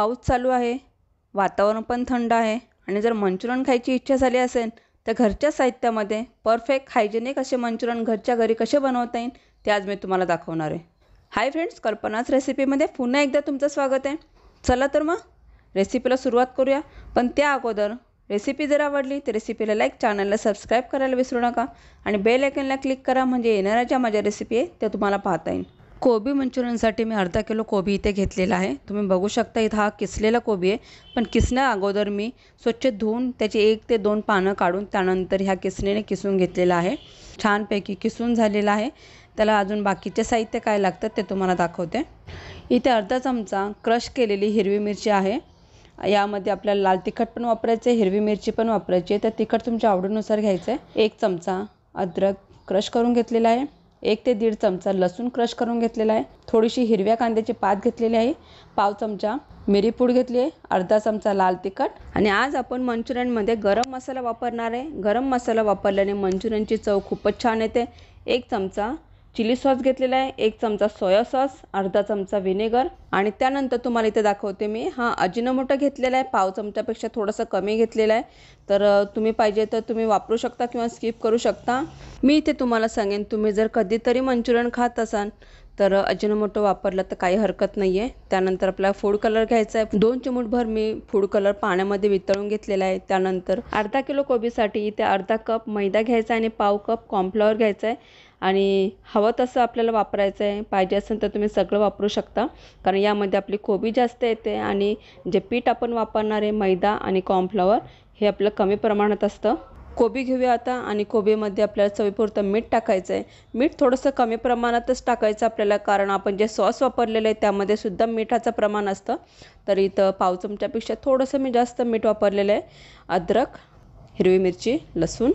पाऊस चालू आहे, वातावरण पण थंड आहे आणि जर मंचुरियन खायची इच्छा झाली असेल तर घरच्या साहित्यामध्ये परफेक्ट हायजेनिक असे मंचुरियन घरच्या घरी कसे बनवता येईल ते आज मी तुम्हाला दाखवणार आहे। हाय फ्रेंड्स, कल्पनाच रेसिपीमध्ये पुन्हा एकदा तुमचं स्वागत आहे। चला तर मग रेसिपीला सुरुवात करूया। पण त्या अगोदर रेसिपी जर आवडली तर रेसिपीला लाईक, चॅनलला सबस्क्राईब करायला विसरू नका आणि बेल आयकॉनला क्लिक करा, म्हणजे येणाऱ्या ज्या माझ्या रेसिपी आहे त्या तुम्हाला पाहता येईल। कोबी मंचुरियनसाठी मी अर्धा किलो कोबी इथे घेतलेला आहे। तुम्ही बघू शकता इथं हा किसलेला कोबी आहे, पण किसण्या अगोदर मी स्वच्छ धुवून त्याची 1 ते 2 पानं काढून त्यानंतर ह्या किसणीने किसून घेतलेला आहे। छानपैकी किसून झालेला आहे। त्याला अजून बाकीचे साहित्य काय लागतं ते तुम्हाला दाखवते। इथे अर्धा चमचा क्रश केलेली हिरवी मिरची आहे। यामध्ये आपल्याला लाल तिखट पण वापरायचे, हिरवी मिरची पण वापरायची आहे, तर तिखट तुमच्या आवडीनुसार घ्यायचं आहे। 1 चमचा अद्रक क्रश करून घेतलेला आहे। 1 ते 1.5 चमचा लसूण क्रश करून घेतलेला आहे। थोडीशी हिरव्या कांद्याची पात घेतलेली आहे। पाव चमचा मिरी पूड घेतली आहे। अर्धा चमचा लाल तिखट। आणि आज आपण मंचुरियनमध्ये गरम मसाला वापरणार आहे। गरम मसाला वापरल्याने मंचुरियनची चव खूपच छान येते। 1 चमचा चिली सॉस घेतलेला आहे, 1 चमचा सोया सॉस, अर्धा चमचा व्हिनेगर आणि त्यानंतर तुम्हाला इथे दाखवते मी हा अजिनोमोटो घेतलेला आहे। पाव चमचापेक्षा थोडंसं कमी घेतलेला आहे, तर तुम्ही पाहिजे तर तुम्ही वापरू शकता किंवा स्किप करू शकता। मी इथे तुम्हाला सांगेन, तुम्ही जर कधीतरी मंचुरियन खात असाल तर अजिनोमोटो वापरला तर काही हरकत नाही आहे। त्यानंतर आपल्याला फूड कलर घ्यायचा आहे। 2 चिमूटभर मी फूड कलर पाण्यामध्ये वितळून घेतलेला आहे। त्यानंतर अर्धा किलो कोबीसाठी इथे अर्धा कप मैदा घ्यायचा आणि पाव कप कॉर्नफ्लॉवर घ्यायचा आहे आणि हवं तसं आपल्याला वापरायचं आहे। पाहिजे असेल तर तुम्ही सगळं वापरू शकता, कारण यामध्ये आपली कोबी जास्त येते आणि जे पीठ आपण वापरणार आहे मैदा आणि कॉर्नफ्लॉवर हे आपलं कमी प्रमाणात असतं। कोबी घेऊया आता आणि कोबीमध्ये आपल्याला चवीपुरतं मीठ टाकायचं आहे। मीठ थोडंसं कमी प्रमाणातच टाकायचं आपल्याला, कारण आपण जे सॉस वापरलेलं आहे त्यामध्ये सुद्धा मिठाचं प्रमाण असतं। तर इथं पाव चमच्यापेक्षा थोडंसं मी जास्त मीठ वापरलेलं आहे। अद्रक, हिरवी मिरची, लसूण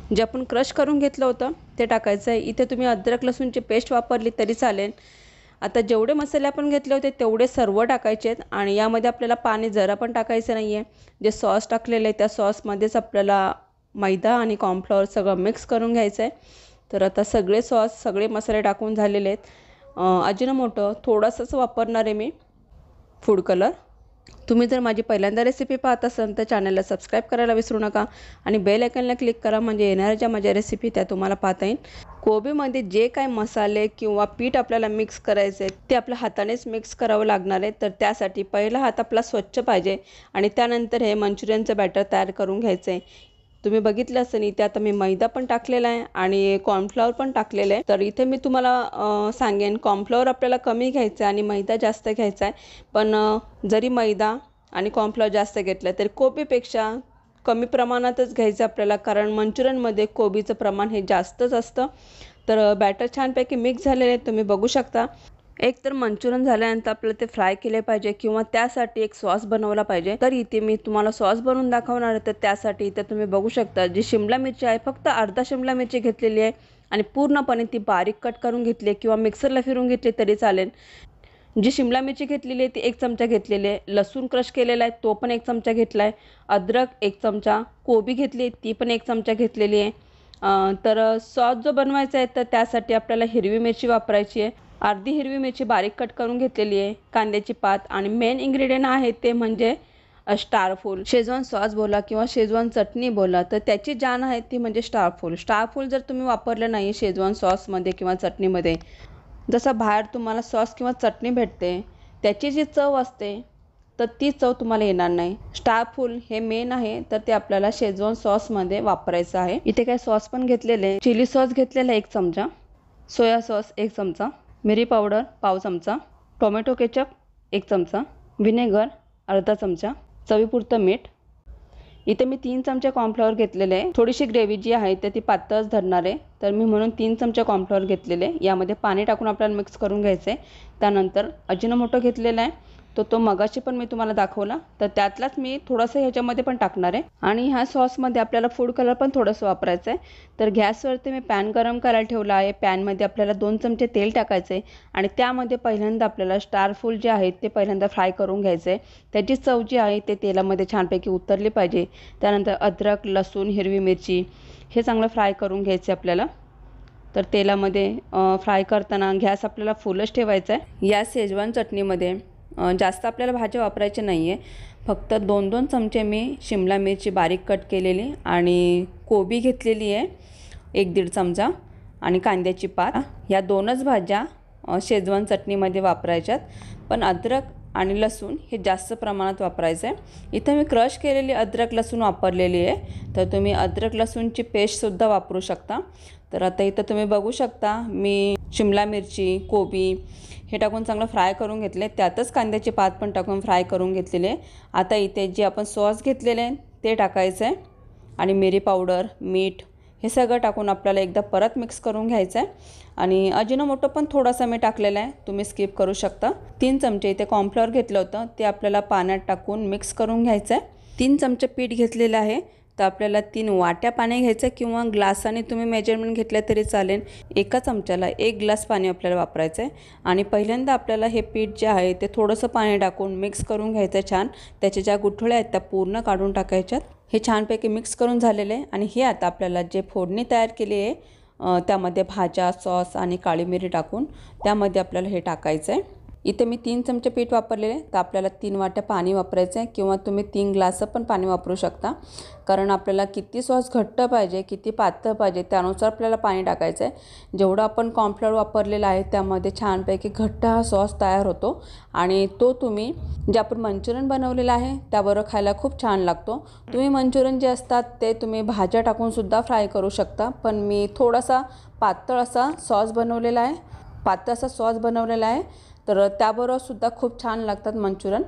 जे आपण क्रश करून घेतलं होतं ते टाकायचं आहे। इथे तुम्ही अद्रक लसूणची पेस्ट वापरली तरी चालेल। आता जेवढे मसाले आपण घेतले होते तेवढे सर्व टाकायचे आहेत आणि यामध्ये आपल्याला पाणी जरा पण टाकायचं नाही आहे। जे सॉस टाकलेलं आहे त्या सॉसमध्येच आपल्याला मैदा आणि कॉर्नफ्लॉवर सगळं मिक्स करून घ्यायचं आहे। तर आता सगळे सॉस, सगळे मसाले टाकून झालेले आहेत। अजिनोमोटो थोडंसंच वापरणार आहे मी। फूड कलर तुम्ही जर माझी पहिल्यांदा रेसिपी पाहत असाल तर चॅनलला सबस्क्राईब करायला विसरू नका आणि बेल आयकॉनला क्लिक करा, म्हणजे येणाऱ्या ज्या माझ्या रेसिपी त्या तुम्हाला पाहता येईल। कोबीमध्ये जे काय मसाले किंवा पीठ आपल्याला मिक्स करायचे आहे ते आपल्या हातानेच मिक्स करावं लागणार आहे। तर त्यासाठी पहिला हात आपला स्वच्छ पाहिजे आणि त्यानंतर हे मंचुरियनचं बॅटर तयार करून घ्यायचं आहे। तुम्ही बघितलं असेल इथे आता मी मैदा पण टाकलेला आहे आणि कॉर्नफ्लॉवर पण टाकलेलं आहे। तर इथे मी तुम्हाला सांगेन, कॉर्नफ्लॉवर आपल्याला कमी घ्यायचं आहे आणि मैदा जास्त घ्यायचा आहे। पण जरी मैदा आणि कॉर्नफ्लॉवर जास्त घेतलं तरी कोबीपेक्षा कमी प्रमाणातच घ्यायचं आपल्याला, कारण मंचुरियनमध्ये कोबीचं प्रमाण हे जास्तच असतं। तर बॅटर छानपैकी मिक्स झालेले आहे, तुम्ही बघू शकता। एक तर मंचुरियन झाल्यानंतर आपल्याला ते फ्राय केले पाहिजे किंवा त्यासाठी एक सॉस बनवला पाहिजे। तर इथे मी तुम्हाला सॉस बनवून दाखवणार आहे। तर त्यासाठी इथे तुम्ही बघू शकता जी शिमला मिरची आहे, फक्त अर्धा शिमला मिरची घेतलेली आहे आणि पूर्णपणे ती बारीक कट करून घेतली आहे किंवा मिक्सरला फिरून घेतली तरी चालेल। जी शिमला मिरची घेतलेली आहे ती 1 चमचा घेतलेली आहे। लसूण क्रश केलेला आहे तो पण 1 चमचा घेतला आहे। अद्रक 1 चमचा, कोबी घेतली आहे ती पण 1 चमचा घेतलेली आहे। तर सॉस जो बनवायचा आहे तर त्यासाठी आपल्याला हिरवी मिरची वापरायची आहे। अर्धी हिरवी मिरची बारीक कट करून घेतलेली आहे, कांद्याची पात आणि मेन इन्ग्रेडियंट आहे ते म्हणजे स्टारफूल। शेजवान सॉस बोला किंवा शेजवान चटणी बोला, तर त्याची जान आहे ती म्हणजे स्टारफूल। स्टारफूल जर तुम्ही वापरलं नाही शेजवान सॉसमध्ये किंवा चटणीमध्ये, जसं बाहेर तुम्हाला सॉस किंवा चटणी भेटते त्याची जी चव असते तर ती चव तुम्हाला येणार नाही। स्टारफूल हे मेन आहे, तर ते आपल्याला शेजवान सॉसमध्ये वापरायचं आहे। इथे काय सॉस पण घेतलेले, चिली सॉस घेतलेला 1 चमचा, सोया सॉस 1 चमचा, मिरी पावडर पाव चमचा, टोमॅटो केचप 1 चमचा, व्हिनेगर अर्धा चमचा, चवीपुरतं मीठ। इथे मी 3 चमचे कॉर्नफ्लॉवर घेतलेले आहे। थोडीशी ग्रेव्ही जी आहे तर ती पातळच धरणार आहे, तर मी म्हणून 3 चमचे कॉर्नफ्लॉवर घेतलेले। यामध्ये पाणी टाकून आपल्याला मिक्स करून घ्यायचं आहे। त्यानंतर अजिनोमोटो घेतलेला आहे, तो मगाशी पण मी तुम्हाला दाखवला, तर त्यातलाच मी थोडंसं ह्याच्यामध्ये पण टाकणार आहे। आणि ह्या सॉसमध्ये आपल्याला फूड कलर पण थोडंसं वापरायचं आहे। तर गॅसवरती मी पॅन गरम करायला ठेवला आहे। पॅनमध्ये आपल्याला 2 चमचे तेल टाकायचं आहे आणि त्यामध्ये पहिल्यांदा आपल्याला स्टारफूल जे आहेत ते पहिल्यांदा फ्राय करून घ्यायचं आहे। त्याची चव जी आहे ते तेलामध्ये छानपैकी उतरली पाहिजे। त्यानंतर अद्रक, लसूण, हिरवी मिरची हे चांगलं फ्राय करून घ्यायचे आपल्याला। तर तेलामध्ये फ्राय करताना गॅस आपल्याला फुलच ठेवायचा आहे। या शेजवान चटणीमध्ये जास्त आपल्याला भाज्या वापरायचे नाही आहे. फक्त 2-2 चमचे मी शिमला मिरची बारीक कट केलेली आणि कोबी घेतलेली आहे 1-1.5 चमचा आणि कांद्याची पात. ह्या 2च भाज्या शेजवान चटणीमध्ये वापरायच्यात. पण अद्रक आणि लसूण हे जास्त प्रमाणात वापरायचं आहे. इथं मी क्रश केलेली अद्रक लसूण वापरलेली आहे, तर तुम्ही अद्रक लसूणची पेस्टसुद्धा वापरू शकता. तर आता इथं तुम्ही बघू शकता मी शिमला मिरची, कोबी हे टाकून चांगलं फ्राय करून घेतले. त्यातच कांद्याची पात पण टाकून फ्राय करून घेतलेली आहे. आता इथे जे आपण सॉस घेतलेले आहे ते टाकायचं आहे आणि मिरी पावडर, मीठ हे सगळं टाकून आपल्याला एकदा परत मिक्स करून घ्यायचं आहे. आणि अजिनोमोटो पण थोडासा मी टाकलेला आहे, तुम्ही स्किप करू शकता. 3 चमचे इथे कॉर्नफ्लॉवर घेतलं होतं, ते आपल्याला पाण्यात टाकून मिक्स करून घ्यायचं आहे. 3 चमचे पीठ घेतलेलं आहे, तर आपल्याला 3 वाट्या पाणी घ्यायचं किंवा ग्लासाने तुम्ही मेजरमेंट घेतलं तरी चालेल. एका चमच्याला 1 ग्लास पाणी आपल्याला वापरायचं आहे. आणि पहिल्यांदा आपल्याला हे पीठ जे आहे ते थोडंसं पाणी टाकून मिक्स करून घ्यायचं आहे छान. त्याच्या ज्या गुठळ्या आहेत त्या पूर्ण काढून टाकायच्यात. हे छानपैकी मिक्स करून झालेलं आहे. आणि हे आता आपल्याला जे फोडणी तयार केली आहे त्यामध्ये भाज्या, सॉस आणि काळी मिरी टाकून त्यामध्ये आपल्याला हे टाकायचं आहे. इथे मी 3 चमचे पीठ वापरलेले, तर आपल्याला 3 वाट्या पाणी वापरायचं आहे किंवा तुम्ही 3 ग्लास पण पाणी वापरू शकता. कारण आपल्याला किती सॉस घट्ट पाहिजे, किती पातळ पाहिजे त्यानुसार आपल्याला पाणी टाकायचं आहे. जेवढं आपण कॉर्नफ्लॉवर वापरलेला आहे त्यामध्ये छानपैकी घट्ट हा सॉस तयार होतो आणि तो तुम्ही जे आपण मंचुरियन बनवलेलं आहे त्याबरोबर खायला खूप छान लागतो. तुम्ही मंचुरियन जे असतात ते तुम्ही भाज्या टाकूनसुद्धा फ्राय करू शकता, पण मी थोडासा पातळ असा सॉस बनवलेला आहे, तर त्याबरोबरसुद्धा खूप छान लागतात मंचुरियन.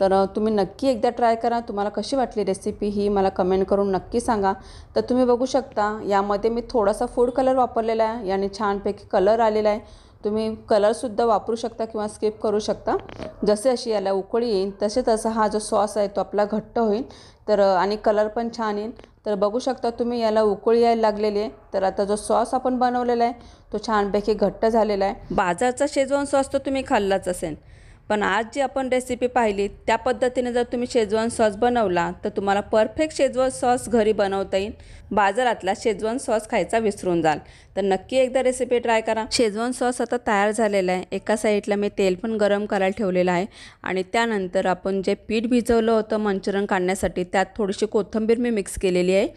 तर तुम्ही नक्की एकदा ट्राय करा. तुम्हाला कशी वाटली रेसिपी ही मला कमेंट करून नक्की सांगा. तर तुम्ही बघू शकता यामध्ये मी थोडासा फूड कलर वापरलेला आहे, याने छानपैकी कलर आलेला आहे. तुम्ही कलरसुद्धा वापरू शकता किंवा स्किप करू शकता. जसे अशी याला उकळी येईल तसे तसा हा जो सॉस आहे तो आपला घट्ट होईल, तर आणि कलर पण छान येईल. तर बघू शकता तुम्ही याला उकळी यायला लागलेली आहे. तर आता जो सॉस आपण बनवलेला आहे तो छानपैकी घट्ट झालेला आहे. बाजारचा शेजवान सॉस तर तुम्ही खाल्लाच असेल, पण आज जी आपण रेसिपी पाहिली त्या पद्धतीने जर तुम्ही शेजवान सॉस बनवला तर तुम्हाला परफेक्ट शेजवान सॉस घरी बनवता येईल. बाजारातला शेजवान सॉस खायचा विसरून जाल. तर नक्की एकदा रेसिपी ट्राय करा. शेजवान सॉस आता तयार झालेला आहे. एका साईडला मी तेल पण गरम करायला ठेवलेलं आहे आणि त्यानंतर आपण जे पीठ भिजवलं होतं मंचुरियन काढण्यासाठी त्यात थोडीशी कोथिंबीर मी मिक्स केलेली आहे.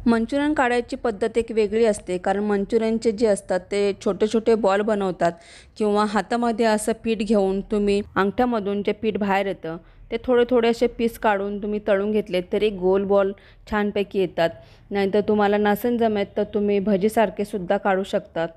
मंचुरियन काढायची पद्धत एक वेगळी असते, कारण मंचुरियनचे जे असतात ते छोटे छोटे बॉल बनवतात किंवा हातामध्ये असं पीठ घेऊन तुम्ही अंगठ्यामधून जे पीठ बाहेर येतं ते थोडे थोडे असे पीस काढून तुम्ही तळून घेतले तरी गोल बॉल छानपैकी येतात. नाहीतर तुम्हाला नसेल जमत तर तुम्ही भजीसारखे सुद्धा काढू शकतात.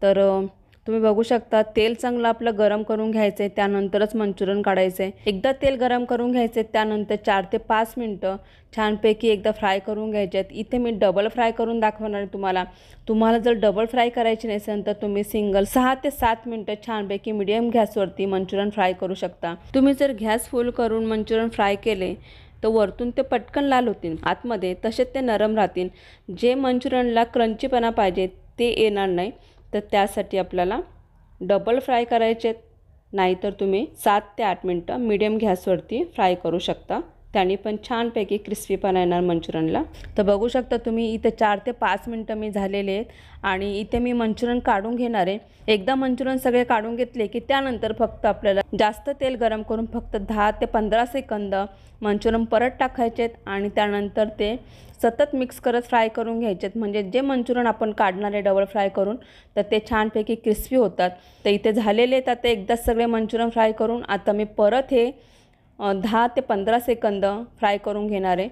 तर तुम्ही बघू शकता तेल चांगलं आपलं गरम करून घ्यायचं आहे, त्यानंतरच मंचुरियन काढायचं आहे. एकदा तेल गरम करून घ्यायचं आहे, त्यानंतर 4 ते 5 मिनटं छानपैकी एकदा फ्राय करून घ्यायचे आहेत. इथे मी डबल फ्राय करून दाखवणार आहे तुम्हाला जर डबल फ्राय करायची नसेल तर तुम्ही सिंगल 6 ते 7 मिनटं छानपैकी मीडियम गॅसवरती मंचुरियन फ्राय करू शकता. तुम्ही जर गॅस फुल करून मंचुरियन फ्राय केले तर वरतून ते पटकन लाल होतील, आतमध्ये तसेच ते नरम राहतील. जे मंचुरियनला क्रंचीपणा पाहिजे ते येणार नाही. तर त्यासाठी आपल्याला डबल फ्राय करायचे आहेत, नाहीतर तुम्ही 7 ते 8 मिनटं मीडियम गॅसवरती फ्राय करू शकता. त्याने पण छानपैकी क्रिस्पीपणा येणार मंचुरियनला. तर बघू शकता तुम्ही इथे 4 ते 5 मिनटं मी झालेले आहेत आणि इथे मी मंचुरियन काढून घेणार आहे. एकदा मंचुरियन सगळे काढून घेतले की त्यानंतर फक्त आपल्याला जास्त तेल गरम करून फक्त 10 ते 15 सेकंद मंचुरियन परत टाकायचे आहेत आणि त्यानंतर ते सतत मिक्स करत फ्राय करून घ्यायचे आहेत. म्हणजे जे मंचुरियन आपण काढणार आहे डबल फ्राय करून तर ते छानपैकी क्रिस्पी होतात. तर इथे झालेले आहेत आता एकदाच सगळे मंचुरियन फ्राय करून. आता मी परत हे 10 ते 15 सेकंद फ्राय करून घेणार आहे.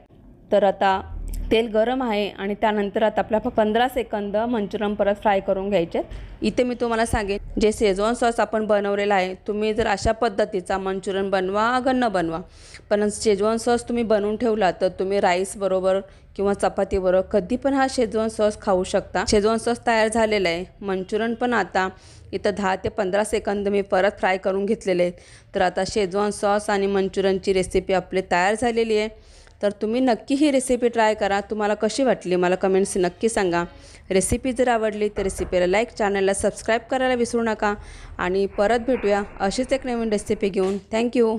तर आता तेल गरम आहे आणि त्यानंतर आता आपल्याला 15 सेकंद मंचुरियन परत फ्राय करून घ्यायचे आहेत. इथे मी तुम्हाला सांगेन जे शेजवान सॉस आपण बनवलेला आहे तुम्ही जर अशा पद्धतीचा मंचुरियन बनवा अगर न बनवा, पण शेजवान सॉस तुम्ही बनवून ठेवला तर तुम्ही राईस बरोबर किंवा चपाती बरोबर कधी पण हा शेजवान सॉस खाऊ शकता. शेजवान सॉस तयार झालेला आहे. मंचुरियन पण आता इथं 10 ते 15 सेकंद मी परत फ्राय करून घेतलेले आहेत. तर आता शेजवान सॉस आणि मंचुरियनची रेसिपी आपली तयार झालेली आहे. तर तुम्ही नक्की ही रेसिपी ट्राय करा. तुम्हाला कशी वाटली मला कमेंट्स नक्की सांगा. रेसिपी जर आवडली तर रेसिपीला लाईक, चॅनलला सबस्क्राईब करायला विसरू नका आणि परत भेटूया अशीच एक नवीन रेसिपी घेऊन. थँक्यू.